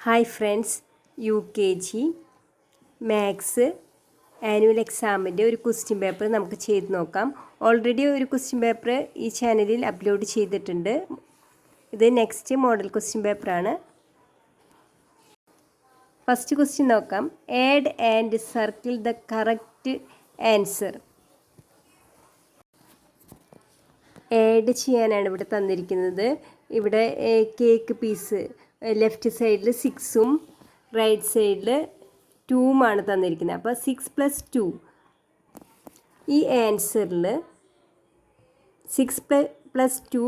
Hi friends, UKG maths annual എക്സാമിൻ്റെ ഒരു question paper നമുക്ക് ചെയ്ത് നോക്കാം. ഓൾറെഡി ഒരു ക്വസ്റ്റ്യൻ പേപ്പർ ഈ ചാനലിൽ അപ്ലോഡ് ചെയ്തിട്ടുണ്ട്. ഇത് നെക്സ്റ്റ് മോഡൽ ക്വസ്റ്റ്യൻ പേപ്പറാണ്. ഫസ്റ്റ് ക്വസ്റ്റ്യൻ നോക്കാം. Add and circle the correct answer. Add ചെയ്യാനാണ് ഇവിടെ തന്നിരിക്കുന്നത്. ഇവിടെ കേക്ക് പീസ് ലെഫ്റ്റ് സൈഡിൽ 6ഉം റൈറ്റ് സൈഡിൽ 2ഉമാണ് തന്നിരിക്കുന്നത്. അപ്പോൾ 6 + 2. ഈ ആൻസറിൽ 6 + 2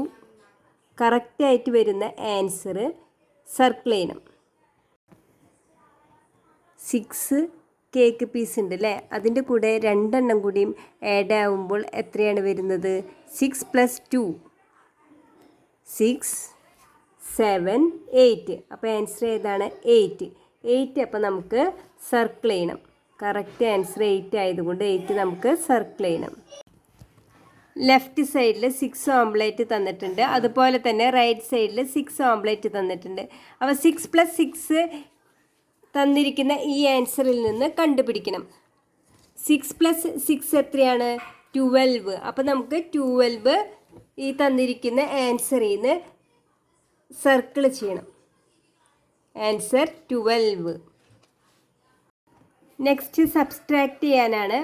കറക്റ്റായിട്ട് വരുന്ന ആൻസർ സർക്കിൾ ചെയ്യണം. 6 കേക്ക് പീസ് ഉണ്ട് അല്ലേ, അതിൻ്റെ കൂടെ 2 എണ്ണം കൂടിയും ആഡ് ആവുമ്പോൾ എത്രയാണ് വരുന്നത്? 6 + 2 6 7 8. അപ്പോൾ ആൻസർ ഏതാണ്? 8. അപ്പോൾ നമുക്ക് സർക്കിൾ ചെയ്യണം. കറക്റ്റ് ആൻസർ 8 ആയതുകൊണ്ട് 8 നമുക്ക് സർക്കിൾ ചെയ്യണം. ലെഫ്റ്റ് സൈഡിൽ 6 ഓംപ്ലേറ്റ് തന്നിട്ടുണ്ട്, അതുപോലെ തന്നെ റൈറ്റ് സൈഡിൽ 6 ഓംപ്ലേറ്റ് തന്നിട്ടുണ്ട്. അപ്പോൾ 6 + 6 തന്നിരിക്കുന്ന ഈ ആൻസറിൽ നിന്ന് കണ്ടുപിടിക്കണം. 6 + 6 എത്രയാണ്? 12. അപ്പോൾ നമുക്ക് 12 ഈ തന്നിരിക്കുന്ന ആൻസറിൽ നിന്ന് സർക്കിൾ ചെയ്യണം. ആൻസർ 12. നെക്സ്റ്റ് സബ്സ്ട്രാക്ട് ചെയ്യാനാണ്.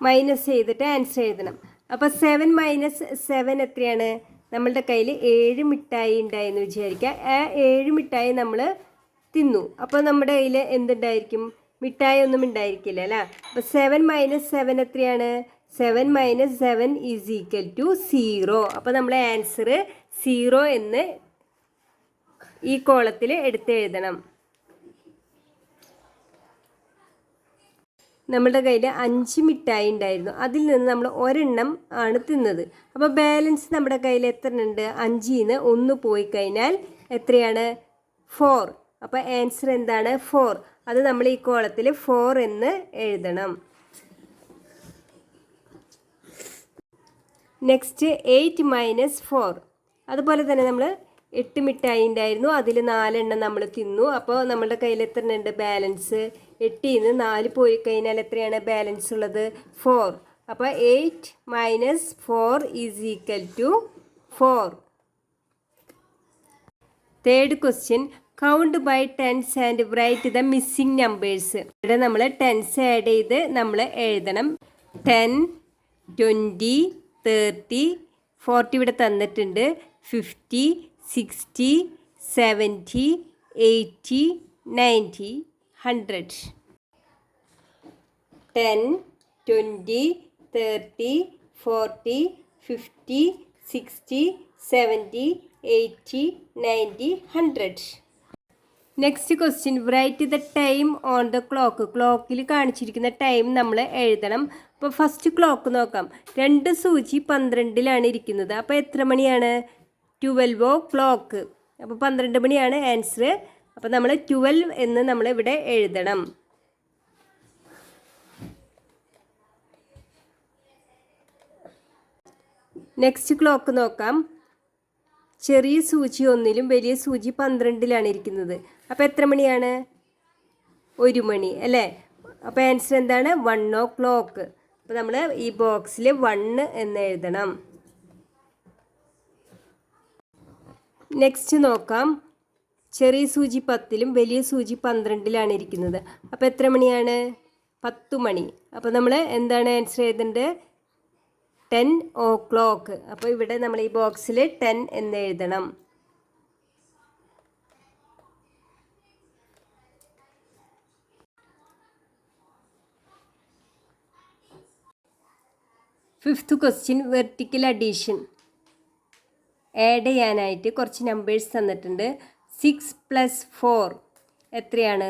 മൈനസ് ചെയ്തിട്ട് ആൻസർ എഴുതണം. അപ്പോൾ 7 - 7 എത്രയാണ്? നമ്മളുടെ കയ്യിൽ 7 മിഠായി ഉണ്ടായെന്ന് വിചാരിക്കുക. ആ 7 മിഠായി നമ്മൾ തിന്നു. അപ്പോൾ നമ്മുടെ കയ്യിൽ എന്തുണ്ടായിരിക്കും? മിഠായി ഒന്നും ഉണ്ടായിരിക്കില്ല അല്ലേ. അപ്പോൾ 7 - 7 എത്രയാണ്? 7 - 7 = 0. അപ്പോൾ നമ്മളെ ആൻസർ 0 എന്ന് ഈ കോളത്തിൽ എഴുതണം. നമ്മുടെ കയ്യിൽ 5 മിഠായി ഉണ്ടായിരുന്നു, അതിൽ നിന്ന് നമ്മൾ ഒരെണ്ണം ആണ് തിന്നത്. അപ്പോൾ ബാലൻസ് നമ്മുടെ കയ്യിൽ എത്ര ഉണ്ട്? 5ൽ നിന്ന് 1 പോയി കഴിഞ്ഞാൽ എത്രയാണ്? 4. അപ്പോൾ ആൻസർ എന്താണ്? 4. അത് നമ്മൾ ഈ കോളത്തിൽ 4 എന്ന് എഴുതണം. നെക്സ്റ്റ് 8 - 4. അതുപോലെ തന്നെ നമ്മൾ 8 മിഠായി ഉണ്ടായിരുന്നു, അതിൽ 4 എണ്ണം നമ്മൾ തിന്നു. അപ്പോൾ നമ്മുടെ കയ്യിൽ എത്ര ഉണ്ട് ബാലൻസ്? 8ൽ നിന്ന് 4 പോയി കഴിഞ്ഞാൽ എത്രയാണ് ബാലൻസ് ഉള്ളത്? 4. അപ്പോൾ 8 - 4 = 4. Third question. Count by tens and write the missing numbers. ഇവിടെ നമ്മൾ ടെൻസ് ആഡ് ചെയ്ത് നമ്മൾ എഴുതണം. 10 20 30 40 ഇവിടെ തന്നിട്ടുണ്ട്. 50 60 70 80 90 100. 10 20 30 40 50 60 70 80 90 100. Next question. Write the time on the clock. ക്ലോക്കിൽ കാണിച്ചിരിക്കുന്ന ടൈം നമ്മൾ എഴുതണം. അപ്പോൾ ഫസ്റ്റ് ക്ലോക്ക് നോക്കാം. 2 സൂചി 12ലാണ് ഇരിക്കുന്നത്. അപ്പോൾ എത്ര മണിയാണ്? 12 o'clock. അപ്പോൾ 12 മണിയാണ് ആൻസർ. അപ്പോൾ നമ്മൾ 12 എന്ന് നമ്മൾ ഇവിടെ എഴുതണം. നെക്സ്റ്റ് ക്ലോക്ക് നോക്കാം. ചെറിയ സൂചി 1ലും വലിയ സൂചി 12ലാണ് ഇരിക്കുന്നത്. അപ്പോൾ എത്ര മണിയാണ്? 1 മണി അല്ലേ. അപ്പോൾ ആൻസർ എന്താണ്? 1 o'clock. അപ്പോൾ നമ്മൾ ഈ ബോക്സിൽ 1 എന്ന് എഴുതണം. നെക്സ്റ്റ് നോക്കാം. ചെറിയ സൂചി 10ലും വലിയ സൂചി 12ലാണ് ഇരിക്കുന്നത്. അപ്പോൾ എത്ര മണിയാണ്? 10 മണി. അപ്പോൾ നമ്മൾ എന്താണ് ആൻസർ എഴുതേണ്ടത്? 10 o'clock. അപ്പോൾ ഇവിടെ നമ്മൾ ഈ ബോക്സിൽ 10 എന്ന് എഴുതണം. Fifth question. Vertical addition. Add ചെയ്യാനായിട്ട് കുറച്ച് നമ്പേഴ്സ് തന്നിട്ടുണ്ട്. 6 + 4 എത്രയാണ്?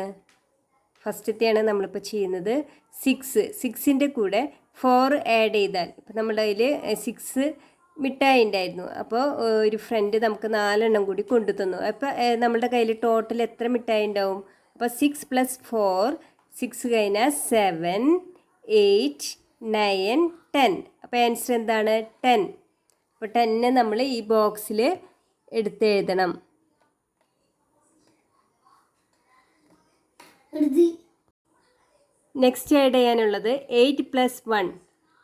ഫസ്റ്റത്തെയാണ് നമ്മളിപ്പോൾ ചെയ്യുന്നത്. 6ൻ്റെ കൂടെ 4 ആഡ് ചെയ്താൽ, ഇപ്പോൾ നമ്മുടെ കയ്യിൽ 6 മിഠായി ഉണ്ടായിരുന്നു. അപ്പോൾ ഒരു ഫ്രണ്ട് നമുക്ക് 4 എണ്ണം കൂടി കൊണ്ടു തന്നു. അപ്പോൾ നമ്മുടെ കയ്യിൽ ടോട്ടൽ എത്ര മിഠായി ഉണ്ടാവും? അപ്പോൾ 6 + 4 6 കഴിഞ്ഞാൽ 7 8 9 10. അപ്പോൾ ആൻസർ എന്താണ്? 10. അപ്പോൾ 10 നമ്മൾ ഈ ബോക്സിൽ എടുത്തെഴുതണം. നെക്സ്റ്റ് ആഡ് ചെയ്യാനുള്ളത് 8 + 1.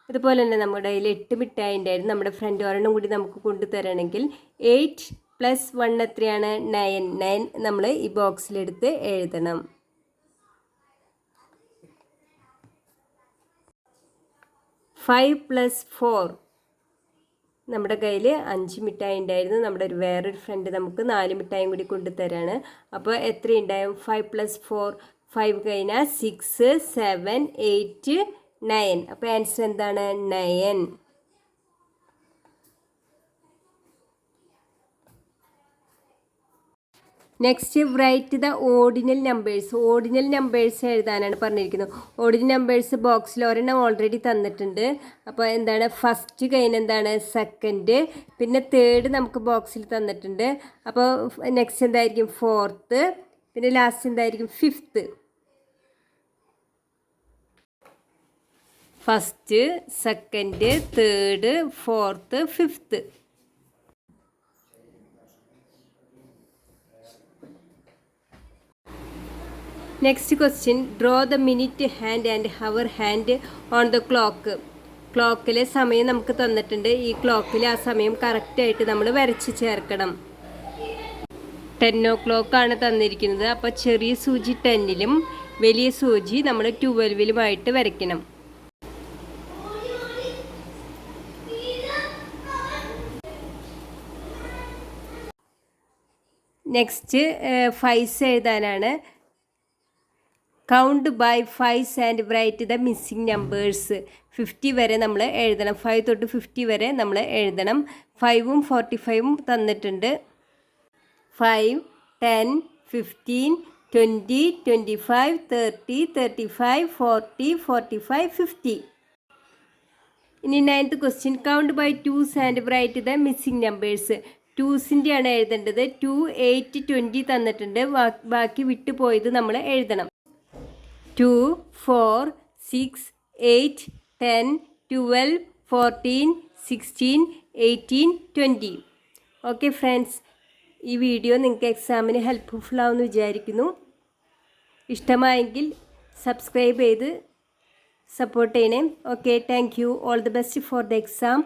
അതുപോലെ തന്നെ നമ്മുടെ കയ്യിൽ 8 മിഠായി ഉണ്ടായിരുന്നു. നമ്മുടെ ഫ്രണ്ട് ഒരെണ്ണം കൂടി നമുക്ക് കൊണ്ടുതരണമെങ്കിൽ 8 + 1 എത്രയാണ്? 9. 9 നമ്മൾ ഈ ബോക്സിലെടുത്ത് എഴുതണം. 5 + 4. നമ്മുടെ കയ്യിൽ 5 മിഠായി ഉണ്ടായിരുന്നു. നമ്മുടെ വേറൊരു ഫ്രണ്ട് നമുക്ക് 4 മിഠായും കൂടി കൊണ്ടുതരാണ്. അപ്പോൾ എത്രയുണ്ടാവും? 5 + 4. 5 കഴിഞ്ഞാൽ 6, 7, 8, 9. അപ്പോൾ ആൻസർ എന്താണ്? 9. Next write the ordinal numbers. Ordinal numbers എഴുതാനാണ് പറഞ്ഞിരിക്കുന്നത്. ഓർഡിനൽ നമ്പേഴ്സ് ബോക്സിൽ ഒരെണ്ണം ഓൾറെഡി തന്നിട്ടുണ്ട്. അപ്പോൾ എന്താണ്? ഫസ്റ്റ് കഴിഞ്ഞ് എന്താണ്? സെക്കൻഡ്. പിന്നെ തേർഡ് നമുക്ക് ബോക്സിൽ തന്നിട്ടുണ്ട്. അപ്പോൾ നെക്സ്റ്റ് എന്തായിരിക്കും? ഫോർത്ത്. പിന്നെ ലാസ്റ്റ് എന്തായിരിക്കും? Fifth. First, second, third, fourth, fifth. Next question, draw the minute hand and hour hand on the clock. ക്ലോക്കിലെ സമയം നമുക്ക് തന്നിട്ടുണ്ട്. ഈ ക്ലോക്കിൽ ആ സമയം കറക്റ്റായിട്ട് നമ്മൾ വരച്ച് ചേർക്കണം. 10 o'clock ആണ് തന്നിരിക്കുന്നത്. അപ്പോൾ ചെറിയ സൂചി 10ലും വലിയ സൂചി നമ്മൾ 12ലുമായിട്ട് വരയ്ക്കണം. നെക്സ്റ്റ് 5s എഴുതാനാണ്. Count by 5s and write the missing numbers. 50 വരെ നമ്മൾ എഴുതണം. 5 തൊട്ട് 50 വരെ നമ്മൾ എഴുതണം. 5ഉം 45ഉം തന്നിട്ടുണ്ട്. 5, 10, 15, 20, 25, 30, 35, 40, 45, 50. ഇനി 9th question, count by 2s and write the missing numbers. 2സിൻ്റെയാണ് എഴുതേണ്ടത്. 2, 8, 20 തന്നിട്ടുണ്ട്. ബാക്കി വിട്ടുപോയത് നമ്മൾ എഴുതണം. 2, 4, 6, 8, 10, 12, 14, 16, 18, 20. ഓക്കെ ഫ്രണ്ട്സ്, ഈ വീഡിയോ നിങ്ങൾക്ക് എക്സാമിന് ഹെൽപ്ഫുൾ ആവുമെന്ന് വിചാരിക്കുന്നു. ഇഷ്ടമായെങ്കിൽ സബ്സ്ക്രൈബ് ചെയ്ത് സപ്പോർട്ട് ചെയ്യണേ. Okay, thank you. All the best for the exam.